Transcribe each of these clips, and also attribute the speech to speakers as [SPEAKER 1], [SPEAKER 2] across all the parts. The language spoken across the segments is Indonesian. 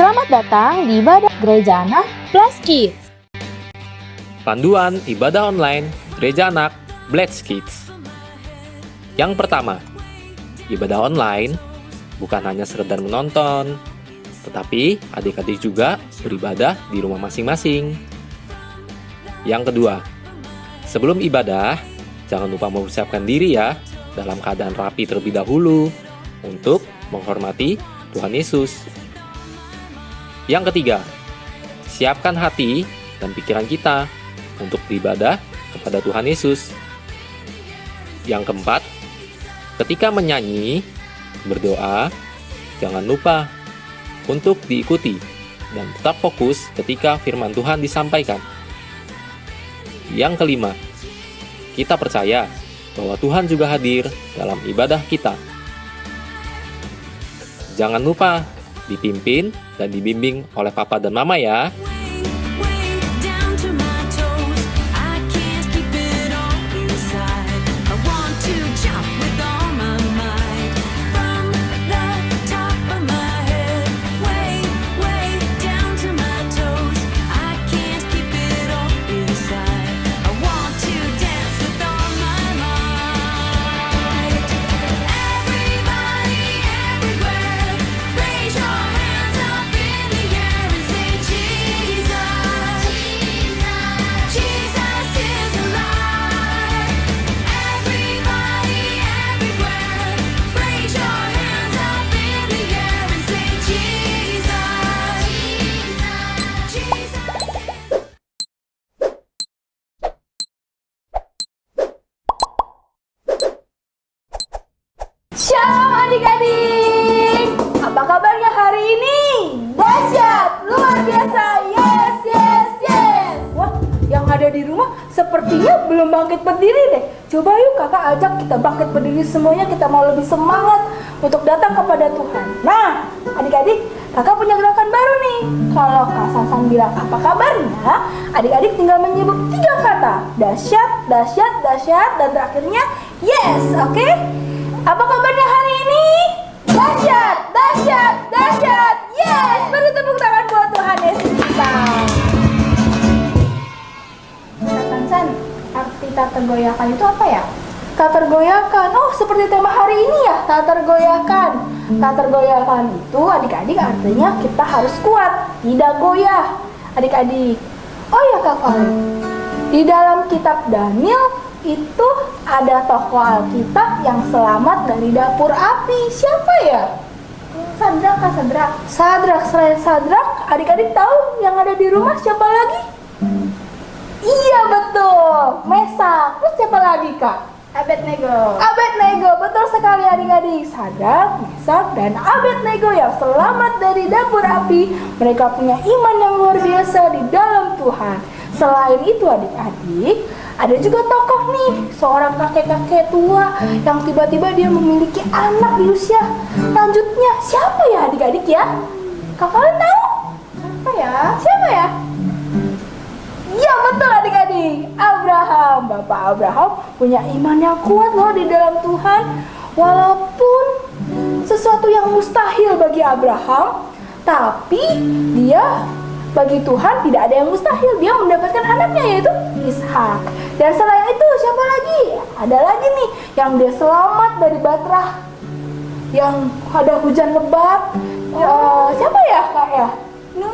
[SPEAKER 1] Selamat datang di ibadah Gereja Anak Bless Kids.
[SPEAKER 2] Panduan ibadah online Gereja Anak Bless Kids. Yang pertama, ibadah online bukan hanya sekedar menonton, tetapi adik-adik juga beribadah di rumah masing-masing. Yang kedua, sebelum ibadah, jangan lupa mempersiapkan diri ya dalam keadaan rapi terlebih dahulu untuk menghormati Tuhan Yesus. Yang ketiga, siapkan hati dan pikiran kita untuk beribadah kepada Tuhan Yesus. Yang keempat, ketika menyanyi, berdoa, jangan lupa untuk diikuti dan tetap fokus ketika firman Tuhan disampaikan. Yang kelima, kita percaya bahwa Tuhan juga hadir dalam ibadah kita. Jangan lupa dipimpin dan dibimbing oleh papa dan mama ya.
[SPEAKER 1] Shalom adik-adik, apa kabarnya hari ini? Dahsyat, luar biasa, yes, yes, yes. Wah, yang ada di rumah sepertinya belum bangkit berdiri deh. Coba yuk kakak ajak kita bangkit berdiri semuanya, kita mau lebih semangat untuk datang kepada Tuhan. Nah, adik-adik, kakak punya gerakan baru nih. Kalau Kak Sansan bilang apa kabarnya, adik-adik tinggal menyebut 3 kata. Dahsyat, dahsyat, dahsyat, dan terakhirnya yes, oke? Apa kabarnya hari ini? Dahsyat, dahsyat, dahsyat, yes! Beri tepuk tangan buat Tuhan Yesus kita. Kak Sansan, arti tak tergoyahkan itu apa ya? Tak tergoyahkan, oh seperti tema hari ini ya, tak tergoyahkan. Tak tergoyahkan itu adik-adik artinya kita harus kuat, tidak goyah. Adik-adik, oh ya Kak Valen, di dalam kitab Daniel itu ada tokoh Alkitab yang selamat dari dapur api. Siapa ya? Sadrak, Kak Sadrak. Sadrak, selain Sadrak, adik-adik tahu yang ada di rumah siapa lagi? Iya betul, Mesak. Terus siapa lagi Kak? Abednego. Abednego, betul sekali adik-adik. Sadrak, Mesak, dan Abednego yang selamat dari dapur api. Mereka punya iman yang luar biasa di dalam Tuhan. Selain itu adik-adik, ada juga tokoh nih, seorang kakek-kakek tua yang tiba-tiba dia memiliki anak di usia lanjutnya. Siapa ya adik-adik ya? Kak Valen tahu? Siapa ya? Siapa ya? Iya betul adik-adik, Abraham. Bapak Abraham punya iman yang kuat loh di dalam Tuhan. Walaupun sesuatu yang mustahil bagi Abraham, tapi bagi Tuhan tidak ada yang mustahil. Dia mendapatkan anaknya yaitu Ishak. Dan selain itu siapa lagi? Ada lagi nih yang dia selamat dari Batrah yang ada hujan lebat. Siapa ya Kak ya? Nuh,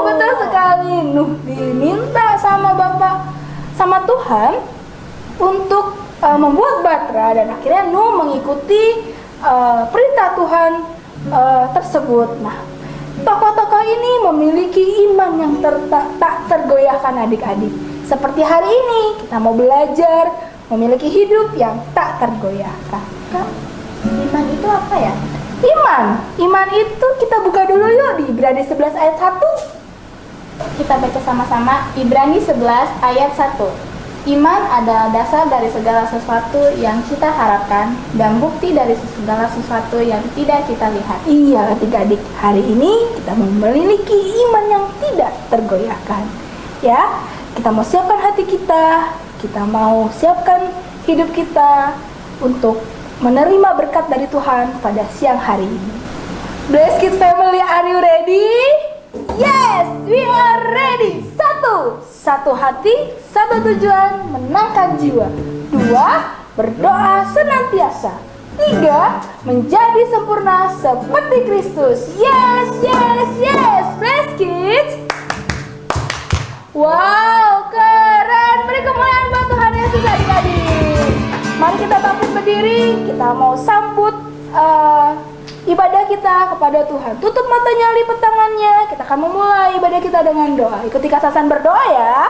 [SPEAKER 1] betul sekali. Nuh diminta sama Tuhan untuk membuat Batrah, dan akhirnya Nuh mengikuti perintah Tuhan tersebut. Nah, tokoh-tokoh ini memiliki iman yang tak tergoyahkan adik-adik. Seperti hari ini kita mau belajar memiliki hidup yang tak tergoyahkan. Kak, iman itu apa ya? Iman itu kita buka dulu yuk di Ibrani 11 ayat 1.
[SPEAKER 3] Kita baca sama-sama Ibrani 11 ayat 1. Iman adalah dasar dari segala sesuatu yang kita harapkan dan bukti dari segala sesuatu yang tidak kita lihat.
[SPEAKER 1] Iya adik-adik, hari ini kita memiliki iman yang tidak tergoyahkan. Ya, kita mau siapkan hati kita mau siapkan hidup kita untuk menerima berkat dari Tuhan pada siang hari ini. Bless Kids Family, are you ready? We are ready. Satu hati, satu tujuan, menangkan jiwa. 2, berdoa senantiasa. 3, menjadi sempurna seperti Kristus. Yes. Bless kids. Wow, keren. Beri kemuliaan buat Tuhan Yesus adik-adik. Mari kita bangkit berdiri. Kita mau sambut ibadah kita kepada Tuhan. Tutup matanya, lipat tangannya. Kita akan memulai ibadah kita dengan doa. Ikuti Kak Sasan berdoa ya.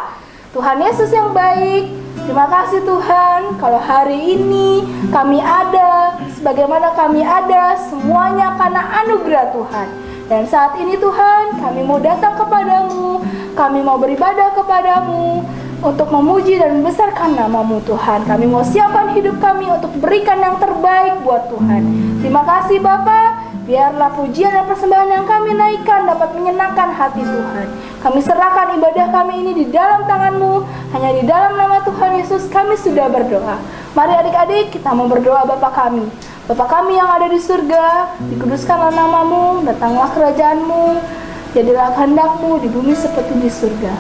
[SPEAKER 1] Tuhan Yesus yang baik, terima kasih Tuhan kalau hari ini kami ada, sebagaimana kami ada, semuanya karena anugerah Tuhan. Dan saat ini Tuhan, kami mau datang kepadamu, kami mau beribadah kepadamu, untuk memuji dan membesarkan nama-Mu Tuhan. Kami mau siapkan hidup kami untuk berikan yang terbaik buat Tuhan. Terima kasih Bapa. Biarlah pujian dan persembahan yang kami naikkan dapat menyenangkan hati Tuhan. Kami serahkan ibadah kami ini di dalam tangan-Mu. Hanya di dalam nama Tuhan Yesus kami sudah berdoa. Mari adik-adik kita mau berdoa Bapa kami. Bapa kami yang ada di surga, dikuduskanlah nama-Mu, datanglah kerajaan-Mu, jadilah kehendak-Mu di bumi seperti di surga.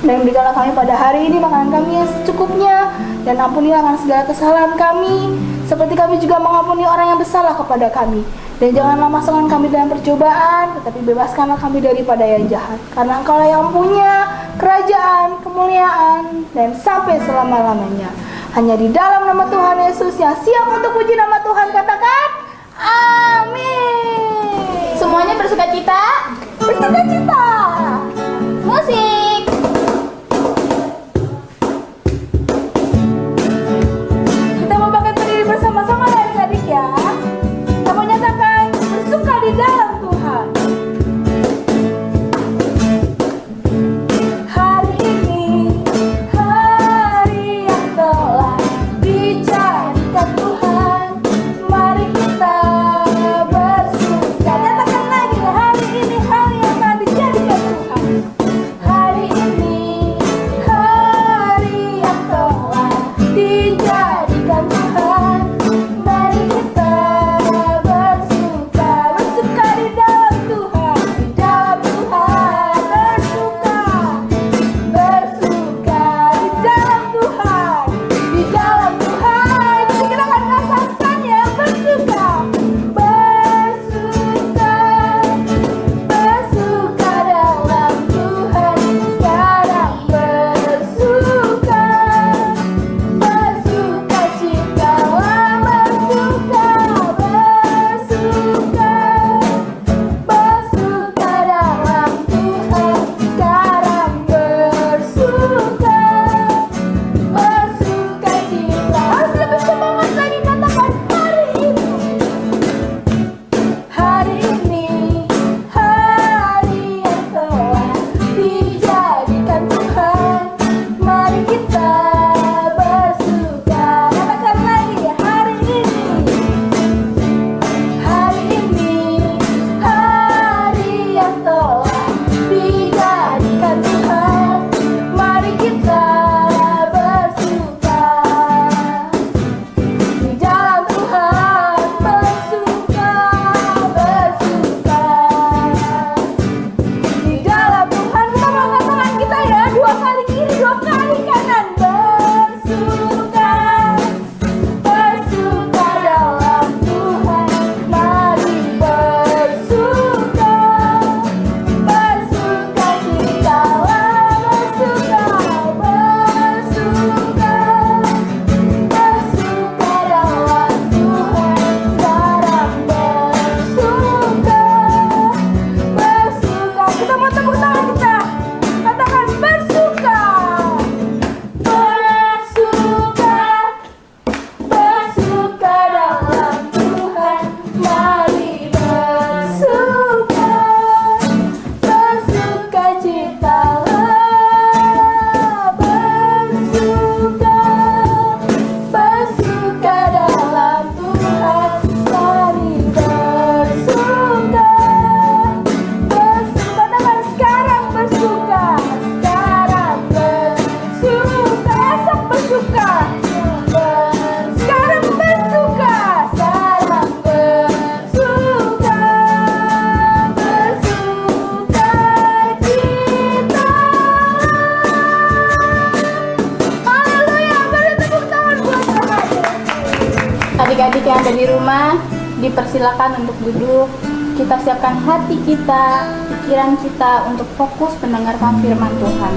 [SPEAKER 1] Dan berikanlah kami pada hari ini makanan kami yang secukupnya, dan ampunilah akan segala kesalahan kami, seperti kami juga mengampuni orang yang bersalah kepada kami. Dan janganlah masukkan kami dalam percobaan, tetapi bebaskanlah kami daripada yang jahat. Karena Engkaulah yang punya kerajaan, kemuliaan, dan sampai selama-lamanya. Hanya di dalam nama Tuhan Yesus yang siap untuk puji nama Tuhan, katakan amin.
[SPEAKER 3] Semuanya bersukacita.
[SPEAKER 1] Bersukacita.
[SPEAKER 3] Musik.
[SPEAKER 1] Kita mau bangkit berdiri bersama-sama ya adik-adik ya. Kita mau nyatakan bersuka di dalam Tuhan. Hari ini hari yang telah dijadikan Tuhan. Mari kita bersuka. Nyatakan lagi, hari ini hari yang telah dijadikan
[SPEAKER 3] Dipersilakan untuk duduk. Kita siapkan hati kita, pikiran kita untuk fokus mendengarkan firman Tuhan.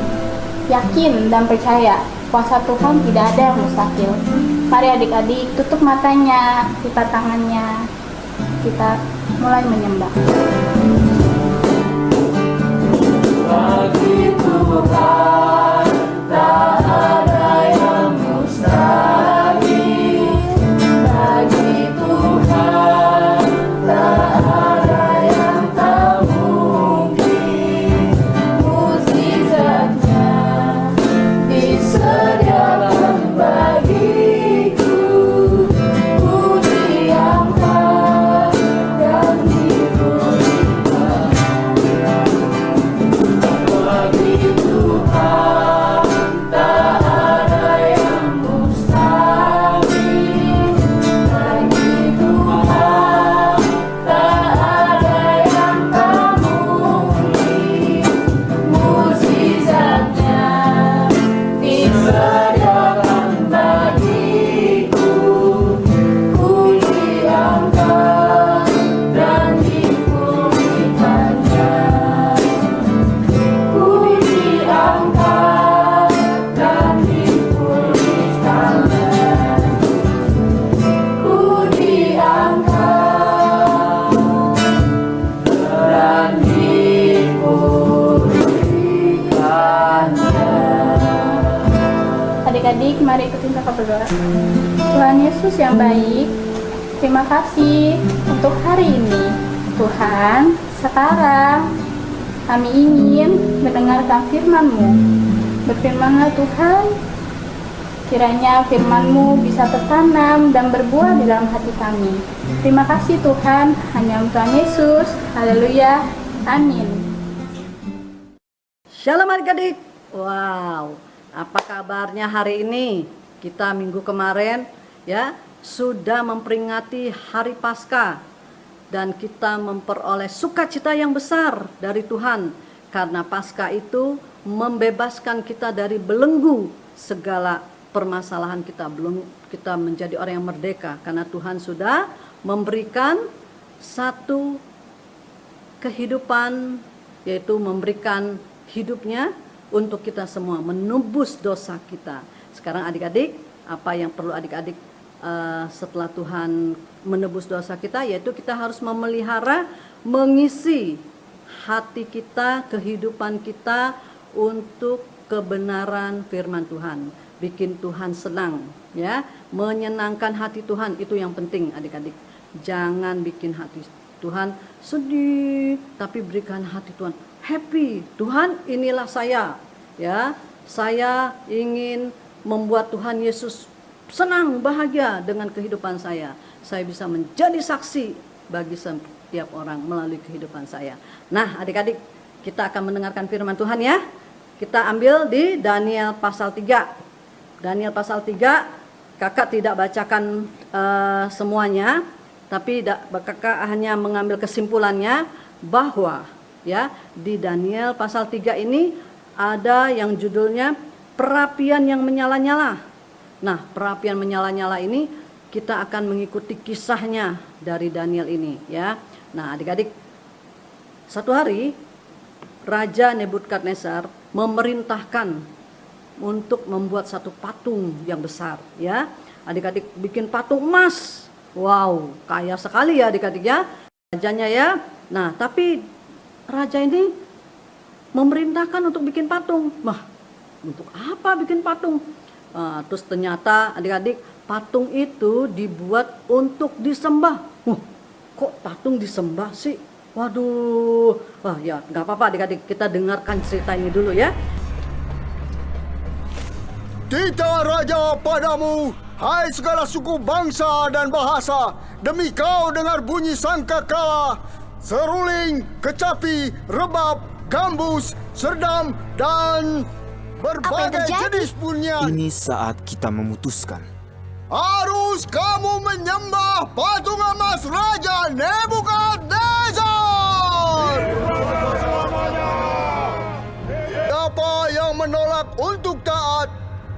[SPEAKER 3] Yakin dan percaya, kuasa Tuhan tidak ada yang mustahil. Mari adik-adik tutup matanya, lipat tangannya. Kita mulai menyembah.
[SPEAKER 4] Bagi Tuhan tak ada yang mustahil. Bagi Tuhan tak ada yang tak mungkin. Mukjizatnya disediakan bagiku. Ku diangkat dan dipulihkan. Bagi Tuhan tak ada yang mustahil. Bagi Tuhan tak ada yang tak mungkin. Mukjizatnya disediakan bagiku. Ku diangkat dan dipulihkannya. Ku diangkat dan dipulihkannya. Ku diangkat dan dipulihkannya.
[SPEAKER 3] Adik-adik, mari ikutin kakak berdoa. Tuhan Yesus yang baik, terima kasih untuk hari ini. Tuhan, sekarang kami ingin mendengarkan firman-Mu. Berfirmanlah Tuhan, kiranya firman-Mu bisa tertanam dan berbuah di dalam hati kami. Terima kasih Tuhan, hanya untuk Tuhan Yesus. Haleluya. Amin.
[SPEAKER 5] Shalom adik-adik. Wow, apa kabarnya hari ini? Kita minggu kemarin ya sudah memperingati hari Paskah dan kita memperoleh sukacita yang besar dari Tuhan karena Paskah itu membebaskan kita dari belenggu segala permasalahan kita. Kita menjadi orang yang merdeka karena Tuhan sudah memberikan satu kehidupan, yaitu memberikan hidupnya untuk kita semua, menebus dosa kita. Sekarang adik-adik, apa yang perlu adik-adik setelah Tuhan menebus dosa kita, yaitu kita harus memelihara, mengisi hati kita, kehidupan kita untuk kebenaran firman Tuhan. Bikin Tuhan senang, ya, menyenangkan hati Tuhan, itu yang penting adik-adik. Jangan bikin hati Tuhan sedih, tapi berikan hati Tuhan happy. Tuhan, inilah saya, ya, saya ingin membuat Tuhan Yesus senang, bahagia dengan kehidupan saya. Saya bisa menjadi saksi bagi setiap orang melalui kehidupan saya. Nah, adik-adik, kita akan mendengarkan firman Tuhan ya. Kita ambil di Daniel pasal 3. Daniel pasal 3, kakak tidak bacakan semuanya, tapi kakak hanya mengambil kesimpulannya bahwa ya di Daniel pasal 3 ini ada yang judulnya perapian yang menyala-nyala. Nah, perapian menyala-nyala ini kita akan mengikuti kisahnya dari Daniel ini ya. Nah, adik-adik, satu hari Raja Nebukadnezar memerintahkan untuk membuat satu patung yang besar ya. Adik-adik bikin patung emas. Wow, kaya sekali ya adik-adik ya. Rajanya ya. Nah, tapi raja ini memerintahkan untuk bikin patung. Untuk apa bikin patung? Terus ternyata adik-adik, patung itu dibuat untuk disembah. Kok patung disembah sih? Waduh, ya nggak apa-apa adik-adik, kita dengarkan cerita ini dulu ya.
[SPEAKER 6] Titah Raja padamu, hai segala suku bangsa dan bahasa, demi kau dengar bunyi sangkakala, seruling, kecapi, rebab, gambus, serdam, dan berbagai jenis bunyian.
[SPEAKER 7] Ini saat kita memutuskan.
[SPEAKER 6] Harus kamu menyembah patung emas Raja Nebukadnezar. Siapa yang menolak untuk taat,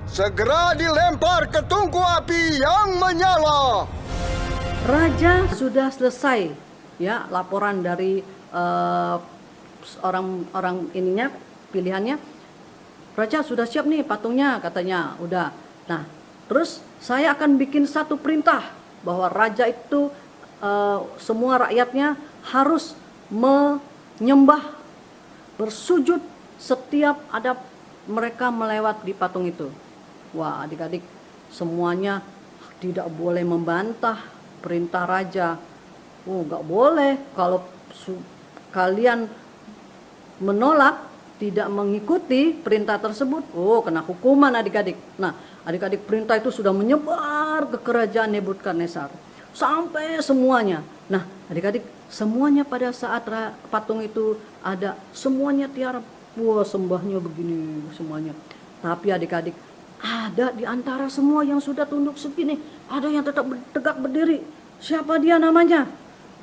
[SPEAKER 6] segera dilempar ke tungku api yang menyala.
[SPEAKER 5] Raja sudah selesai ya laporan dari orang ininya, pilihannya. Raja sudah siap nih patungnya katanya, udah. Nah, terus saya akan bikin satu perintah bahwa raja itu semua rakyatnya harus menyembah, bersujud setiap ada mereka melewat di patung itu. Wah, adik-adik semuanya tidak boleh membantah perintah raja. Oh, nggak boleh. Kalau kalian menolak, tidak mengikuti perintah tersebut, oh kena hukuman adik-adik. Nah, adik-adik, perintah itu sudah menyebar ke kerajaan Nebukadnezar sampai semuanya. Nah, adik-adik, semuanya pada saat patung itu ada, semuanya tiarap. Wah, sembahnya begini semuanya. Tapi adik-adik, ada di antara semua yang sudah tunduk segini, ada yang tetap tegak berdiri. Siapa dia namanya?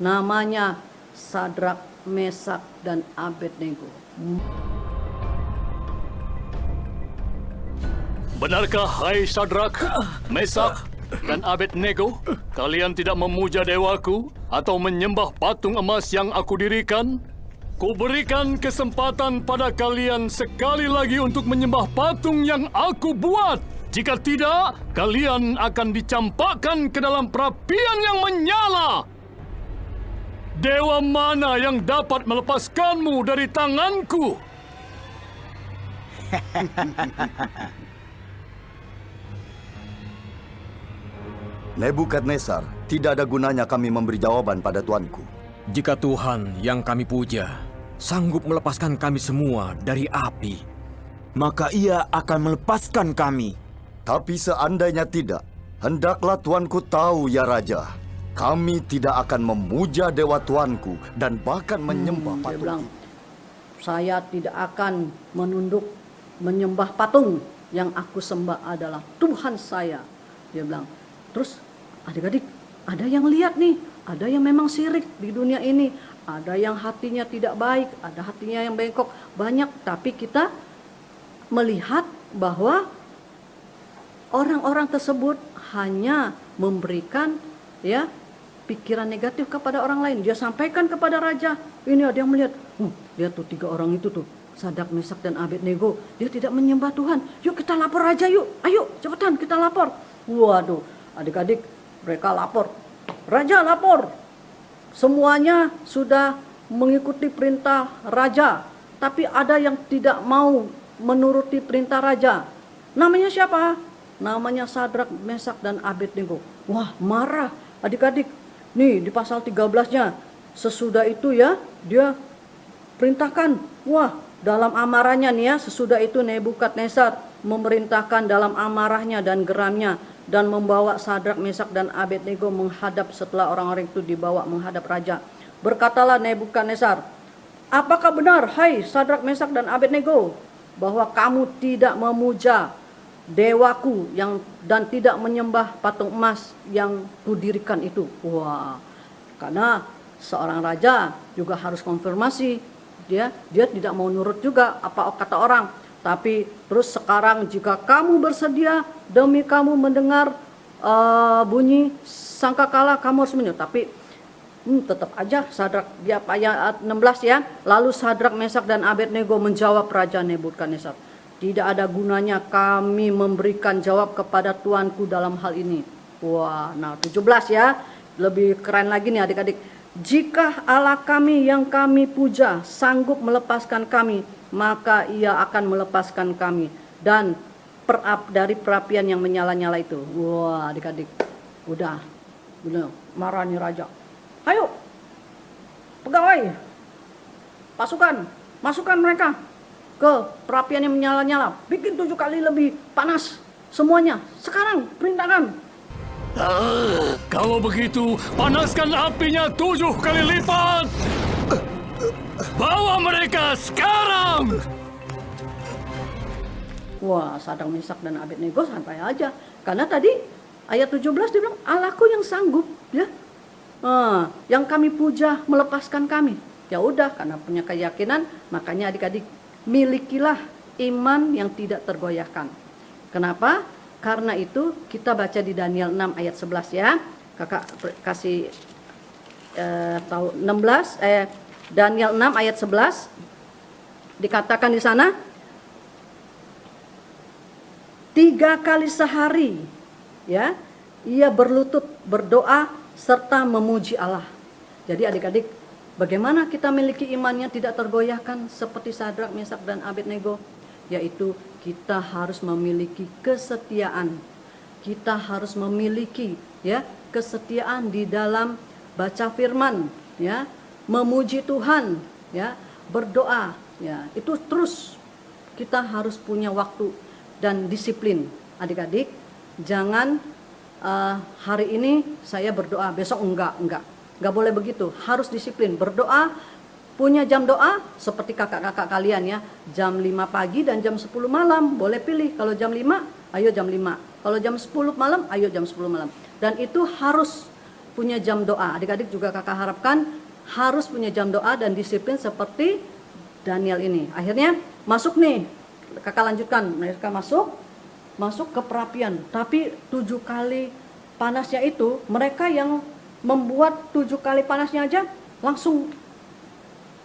[SPEAKER 5] Namanya Sadrak, Mesak, dan Abednego.
[SPEAKER 8] Benarkah hai Sadrak, Mesak, dan Abednego, kalian tidak memuja dewaku atau menyembah patung emas yang aku dirikan? Kuberikan kesempatan pada kalian sekali lagi untuk menyembah patung yang aku buat. Jika tidak, kalian akan dicampakkan ke dalam perapian yang menyala. Dewa mana yang dapat melepaskanmu dari tanganku?
[SPEAKER 6] Nebukadnezar, tidak ada gunanya kami memberi jawaban pada tuanku.
[SPEAKER 7] Jika Tuhan yang kami puja sanggup melepaskan kami semua dari api, maka Ia akan melepaskan kami.
[SPEAKER 6] Tapi seandainya tidak, hendaklah tuanku tahu ya Raja, kami tidak akan memuja dewa tuanku dan bahkan menyembah
[SPEAKER 5] Dia
[SPEAKER 6] patung.
[SPEAKER 5] bilang, saya tidak akan menunduk menyembah patung, yang aku sembah adalah Tuhan saya. Dia bilang. Terus adik-adik, ada yang lihat nih, ada yang memang syirik di dunia ini, ada yang hatinya tidak baik, ada hatinya yang bengkok, banyak. Tapi kita melihat bahwa orang-orang tersebut hanya memberikan ya pikiran negatif kepada orang lain. Dia sampaikan kepada raja, ini ada yang melihat, lihat tuh 3 orang itu tuh, Sadrak, Mesak, dan Abednego, dia tidak menyembah Tuhan. Yuk kita lapor raja yuk, ayo cepetan kita lapor. Waduh, adik-adik, mereka lapor. Raja lapor. Semuanya sudah mengikuti perintah raja, tapi ada yang tidak mau menuruti perintah raja. Namanya siapa? Namanya Sadrak, Mesak, dan Abednego. Wah, marah adik-adik. Nih di pasal 13-nya. Sesudah itu ya, dia perintahkan. Wah, dalam amarahnya nih ya, sesudah itu Nebukadnezar memerintahkan dalam amarahnya dan geramnya, dan membawa Sadrak, Mesak, dan Abednego menghadap. Setelah orang-orang itu dibawa menghadap raja, berkatalah Nebukadnezar, apakah benar, hai Sadrak, Mesak, dan Abednego, bahwa kamu tidak memuja dewaku dan tidak menyembah patung emas yang kudirikan itu? Wah, karena seorang raja juga harus konfirmasi, dia tidak mau nurut juga apa kata orang. Tapi terus sekarang jika kamu bersedia demi kamu mendengar bunyi sangkakala, kamu harus menyembah. Tapi tetap aja Sadrak, dia ayat 16 ya. Lalu Sadrak, Mesak, dan Abednego menjawab Raja Nebukadnezar, tidak ada gunanya kami memberikan jawab kepada tuanku dalam hal ini. Wah, nah 17 ya, lebih keren lagi nih adik-adik. Jika Allah kami yang kami puja sanggup melepaskan kami, maka Ia akan melepaskan kami dan dari perapian yang menyala-nyala itu. Wah, adik-adik, udah marah nih raja. Ayo, pegawai, pasukan, masukkan mereka ke perapian yang menyala-nyala. Bikin 7 kali lebih panas semuanya. Sekarang perintahkan.
[SPEAKER 8] Kalau begitu, panaskan apinya 7 kali lipat. Bawa mereka sekarang.
[SPEAKER 5] Wah, Sadrak, Mesak, dan Abednego santai aja. Karena tadi ayat 17 dia bilang, Allahku yang sanggup ya. Yang kami puja melepaskan kami. Ya udah, karena punya keyakinan, makanya adik-adik milikilah iman yang tidak tergoyahkan. Kenapa? Karena itu kita baca di Daniel 6 ayat 11 ya. Kakak kasih tahu 16 Daniel 6 ayat 11 dikatakan di sana 3 kali sehari ya ia berlutut berdoa serta memuji Allah. Jadi adik-adik, bagaimana kita memiliki iman yang tidak tergoyahkan seperti Sadrak, Mesak dan Abednego? Yaitu kita harus memiliki kesetiaan. Kita harus memiliki ya kesetiaan di dalam baca firman, ya, memuji Tuhan, ya, berdoa, ya. Itu terus kita harus punya waktu dan disiplin. Adik-adik, jangan hari ini saya berdoa, besok enggak boleh begitu. Harus disiplin berdoa, punya jam doa seperti kakak-kakak kalian ya, jam 5 pagi dan jam 10 malam. Boleh pilih, kalau jam 5, ayo jam 5. Kalau jam 10 malam, ayo jam 10 malam. Dan itu harus punya jam doa. Adik-adik juga kakak harapkan harus punya jam doa dan disiplin seperti Daniel ini. Akhirnya masuk nih, kakak lanjutkan. Mereka masuk ke perapian. Tapi 7 kali panasnya itu, mereka yang membuat 7 kali panasnya aja langsung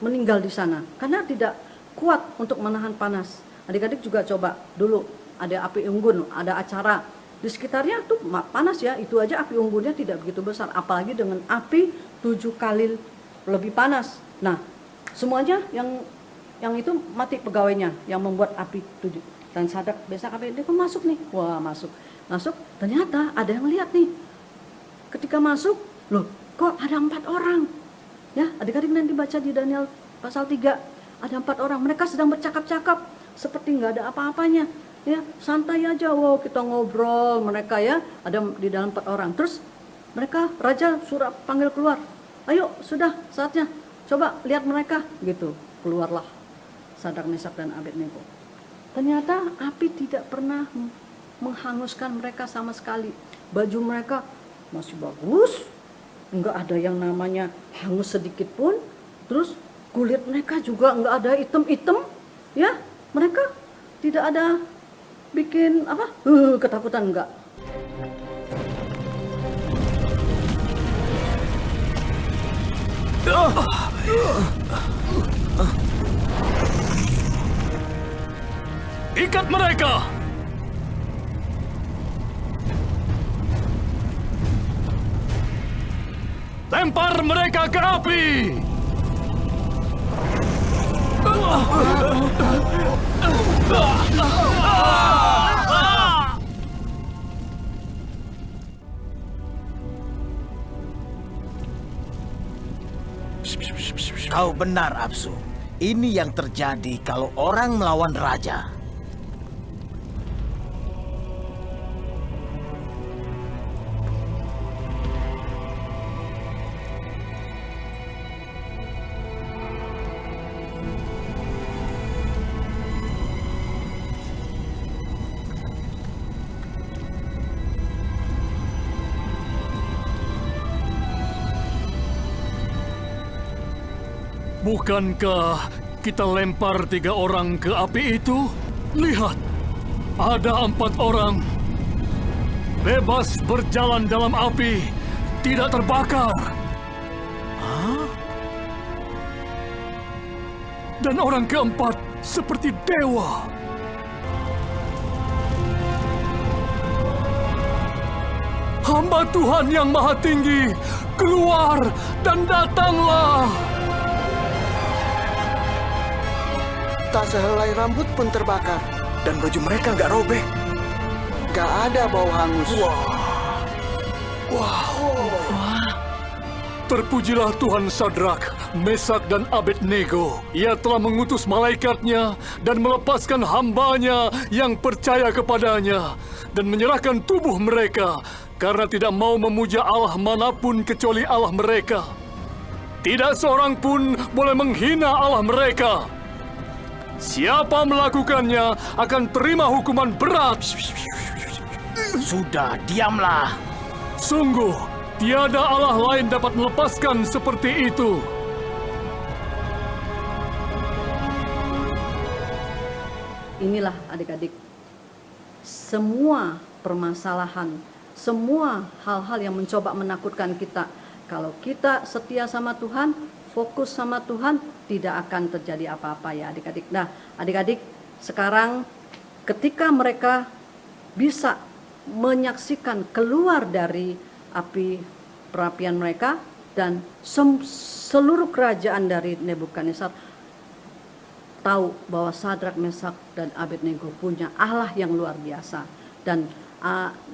[SPEAKER 5] meninggal di sana. Karena tidak kuat untuk menahan panas. Adik-adik juga coba dulu, ada api unggun, ada acara di sekitarnya tuh panas ya, itu aja api unggunnya tidak begitu besar, apalagi dengan api 7 kali lebih panas. Nah, semuanya yang itu mati pegawainya yang membuat api 7. Dan Sadrak, Mesak, Abednego masuk nih. Wah, masuk. Ternyata ada yang lihat nih. Ketika masuk, loh, kok ada 4 orang? Ya, adik-adik nanti baca di Daniel pasal 3. Ada 4 orang, mereka sedang bercakap-cakap seperti nggak ada apa-apanya. Ya, santai aja, wow, kita ngobrol mereka ya, ada di dalam 4 orang. Terus mereka, raja suruh panggil keluar. Ayo, sudah saatnya, coba lihat mereka, gitu. Keluarlah Sadrak, Mesak dan Abednego. Ternyata api tidak pernah menghanguskan mereka sama sekali. Baju mereka masih bagus, nggak ada yang namanya hangus sedikit pun. Terus kulit mereka juga nggak ada item-item, ya, mereka tidak ada bikin apa ketakutan, enggak.
[SPEAKER 8] Ikat mereka. Lempar mereka ke api.
[SPEAKER 9] Kau benar, Absu. Ini yang terjadi kalau orang melawan raja.
[SPEAKER 8] Bukankah kita lempar 3 orang ke api itu? Lihat, ada 4 orang. Bebas berjalan dalam api, tidak terbakar. Hah? Dan orang keempat seperti dewa. Hamba Tuhan yang Maha Tinggi, keluar dan datanglah.
[SPEAKER 10] Tak sehelai rambut pun terbakar.
[SPEAKER 9] Dan baju mereka nggak robek.
[SPEAKER 10] Gak ada bau hangus.
[SPEAKER 8] Wah. Terpujilah Tuhan Sadrak, Mesak dan Abednego. Ia telah mengutus malaikatnya dan melepaskan hambanya yang percaya kepadanya dan menyerahkan tubuh mereka karena tidak mau memuja Allah manapun kecuali Allah mereka. Tidak seorang pun boleh menghina Allah mereka. Siapa melakukannya akan terima hukuman berat.
[SPEAKER 9] Sudah, diamlah.
[SPEAKER 8] Sungguh, tiada Allah lain dapat melepaskan seperti itu.
[SPEAKER 5] Inilah adik-adik, semua permasalahan, semua hal-hal yang mencoba menakutkan kita. Kalau kita setia sama Tuhan, fokus sama Tuhan, tidak akan terjadi apa-apa ya adik-adik. Nah, adik-adik, sekarang ketika mereka bisa menyaksikan keluar dari api perapian mereka dan seluruh kerajaan dari Nebukadnezar tahu bahwa Sadrak, Mesak, dan Abednego punya Allah yang luar biasa. Dan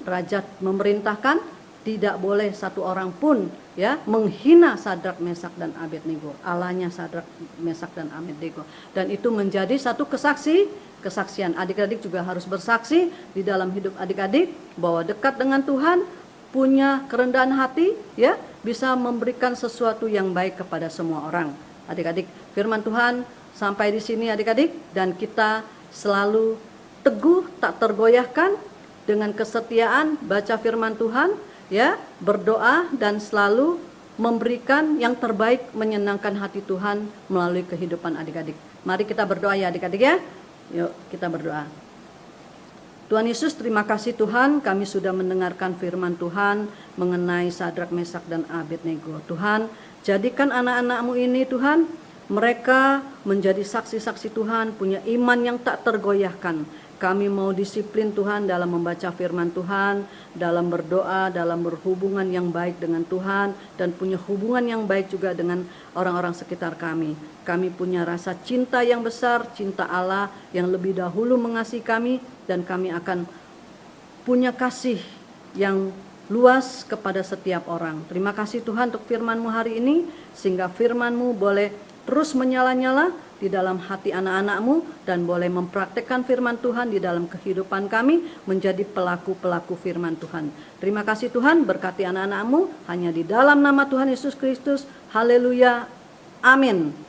[SPEAKER 5] raja memerintahkan tidak boleh satu orang pun ya menghina Sadrak, Mesak, dan Abednego, Allahnya Sadrak, Mesak, dan Abednego. Dan itu menjadi satu kesaksian. Adik-adik juga harus bersaksi di dalam hidup adik-adik bahwa dekat dengan Tuhan, punya kerendahan hati, ya, bisa memberikan sesuatu yang baik kepada semua orang. Adik-adik, firman Tuhan sampai di sini adik-adik, dan kita selalu teguh, tak tergoyahkan dengan kesetiaan baca firman Tuhan, ya, berdoa dan selalu memberikan yang terbaik, menyenangkan hati Tuhan melalui kehidupan adik-adik. Mari kita berdoa ya adik-adik ya. Yuk kita berdoa. Tuhan Yesus, terima kasih Tuhan, kami sudah mendengarkan firman Tuhan mengenai Sadrak, Mesak, dan Abednego. Tuhan, jadikan anak-anak-Mu ini Tuhan, mereka menjadi saksi-saksi Tuhan, punya iman yang tak tergoyahkan. Kami mau disiplin Tuhan dalam membaca firman Tuhan, dalam berdoa, dalam berhubungan yang baik dengan Tuhan, dan punya hubungan yang baik juga dengan orang-orang sekitar kami. Kami punya rasa cinta yang besar, cinta Allah yang lebih dahulu mengasihi kami, dan kami akan punya kasih yang luas kepada setiap orang. Terima kasih Tuhan untuk firman-Mu hari ini, sehingga firman-Mu boleh terus menyala-nyala di dalam hati anak-anak-Mu, dan boleh mempraktekkan firman Tuhan di dalam kehidupan kami, menjadi pelaku-pelaku firman Tuhan. Terima kasih Tuhan, berkati anak-anak-Mu, hanya di dalam nama Tuhan Yesus Kristus. Haleluya, amin.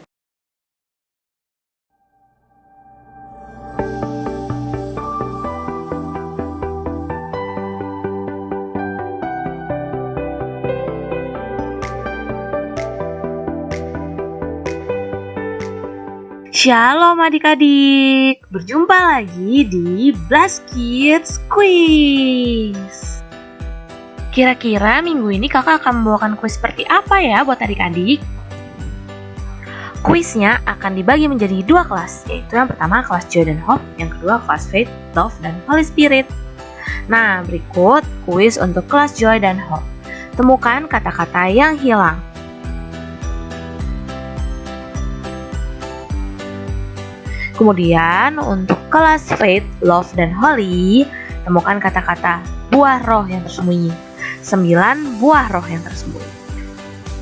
[SPEAKER 11] Shalom adik-adik, berjumpa lagi di Blast Kids Quiz. Kira-kira minggu ini kakak akan membawakan kuis seperti apa ya buat adik-adik? Kuisnya akan dibagi menjadi 2 kelas, yaitu yang pertama kelas Joy dan Hope, yang kedua kelas Faith, Love, dan Holy Spirit. Nah, berikut kuis untuk kelas Joy dan Hope. Temukan kata-kata yang hilang. Kemudian untuk kelas Faith, Love, dan Holy, temukan kata-kata buah roh yang tersembunyi. 9 buah roh yang tersembunyi.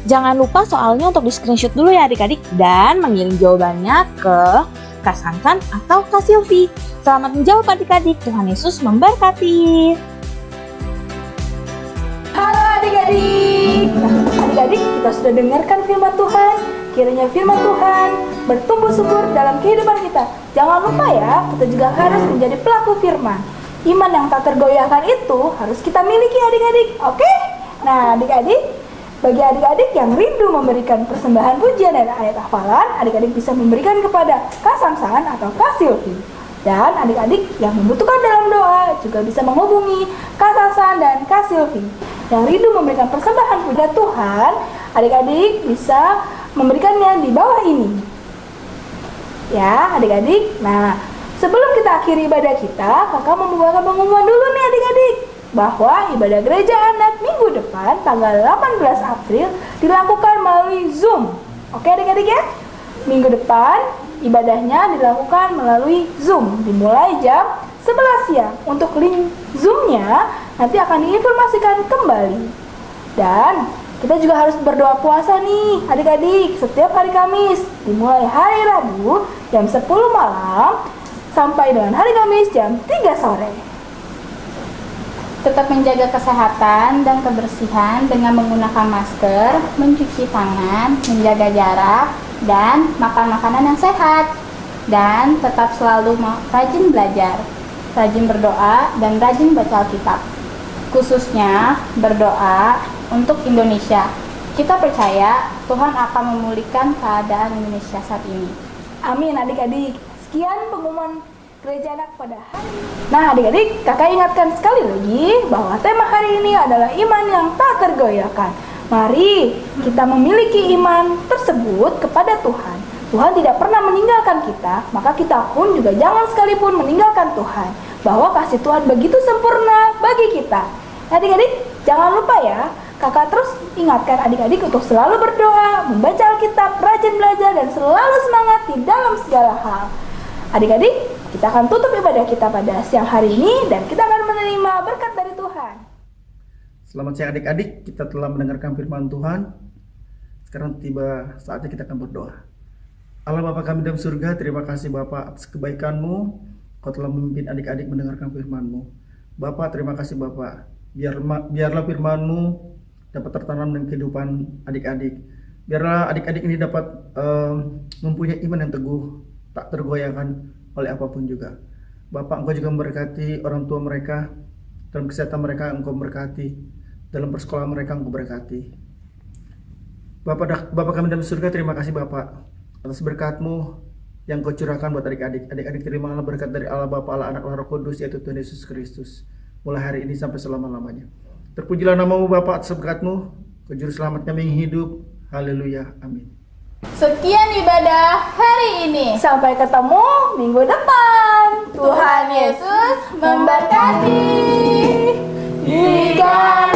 [SPEAKER 11] Jangan lupa soalnya untuk di screenshot dulu ya adik-adik, dan mengirim jawabannya ke Kak Sansan atau Kak Silvi. Selamat menjawab adik-adik, Tuhan Yesus memberkati.
[SPEAKER 1] Halo adik-adik. Adik-adik, kita sudah dengarkan firman Tuhan. Kiranya firman Tuhan bertumbuh subur dalam kehidupan kita. Jangan lupa ya, kita juga harus menjadi pelaku firman. Iman yang tak tergoyahkan itu harus kita miliki adik-adik. Oke? Nah adik-adik, bagi adik-adik yang rindu memberikan persembahan pujian dan ayat hafalan, adik-adik bisa memberikan kepada Kak Samsan atau Kak Silvi. Dan adik-adik yang membutuhkan dalam doa juga bisa menghubungi Kak Samsan dan Kak Silvi. Yang rindu memberikan persembahan pujian Tuhan, adik-adik bisa memberikannya di bawah ini. Ya, adik-adik. Nah, sebelum kita akhiri ibadah kita, kakak mau membawakan pengumuman dulu nih adik-adik, bahwa ibadah gereja anak minggu depan tanggal 18 April dilakukan melalui Zoom. Oke adik-adik ya? Minggu depan ibadahnya dilakukan melalui Zoom, dimulai jam 11 siang. Untuk link Zoom-nya nanti akan diinformasikan kembali. Dan kita juga harus berdoa puasa nih adik-adik setiap hari Kamis, dimulai hari Rabu jam 10 malam sampai dengan hari Kamis jam 3 sore.
[SPEAKER 3] Tetap menjaga kesehatan dan kebersihan dengan menggunakan masker, mencuci tangan, menjaga jarak, dan makan makanan yang sehat. Dan tetap selalu rajin belajar, rajin berdoa, dan rajin baca Alkitab. Khususnya berdoa untuk Indonesia. Kita percaya Tuhan akan memulihkan keadaan Indonesia saat ini.
[SPEAKER 1] Amin adik-adik. Sekian pengumuman Gereja Anak pada hari ini. Nah adik-adik, kakak ingatkan sekali lagi bahwa tema hari ini adalah iman yang tak tergoyahkan. Mari kita memiliki iman tersebut kepada Tuhan. Tuhan tidak pernah meninggalkan kita, maka kita pun juga jangan sekalipun meninggalkan Tuhan. Bahwa kasih Tuhan begitu sempurna bagi kita. Adik-adik, jangan lupa ya, kakak terus ingatkan adik-adik untuk selalu berdoa, membaca Alkitab, rajin belajar, dan selalu semangat di dalam segala hal. Adik-adik, kita akan tutup ibadah kita pada siang hari ini dan kita akan menerima berkat dari Tuhan.
[SPEAKER 12] Selamat siang adik-adik, kita telah mendengarkan firman Tuhan. Sekarang tiba saatnya kita akan berdoa. Allah Bapa kami dalam surga, terima kasih Bapa atas kebaikan-Mu. Kau telah memimpin adik-adik mendengarkan firman-Mu. Bapa, terima kasih Bapa. Biarlah firman-Mu dapat tertanam dalam kehidupan adik-adik. Biarlah adik-adik ini dapat mempunyai iman yang teguh, tak tergoyahkan oleh apapun juga. Bapak, Engkau juga memberkati orang tua mereka, dalam kesehatan mereka Engkau berkati, dalam persekolahan mereka Engkau berkati. Bapak kami dalam surga, terima kasih Bapak atas berkat-Mu yang Kau curahkan buat adik-adik. Adik-adik terimalah berkat dari Allah Bapa, Allah Anak, Allah Roh Kudus, yaitu Tuhan Yesus Kristus, mulai hari ini sampai selama-lamanya. Terpujilah nama-Mu Bapak atas berkat-Mu, Kau juru selamat kami yang hidup. Haleluya, amin.
[SPEAKER 3] Sekian ibadah hari ini.
[SPEAKER 1] Sampai ketemu minggu depan.
[SPEAKER 3] Tuhan Yesus memberkati. Jika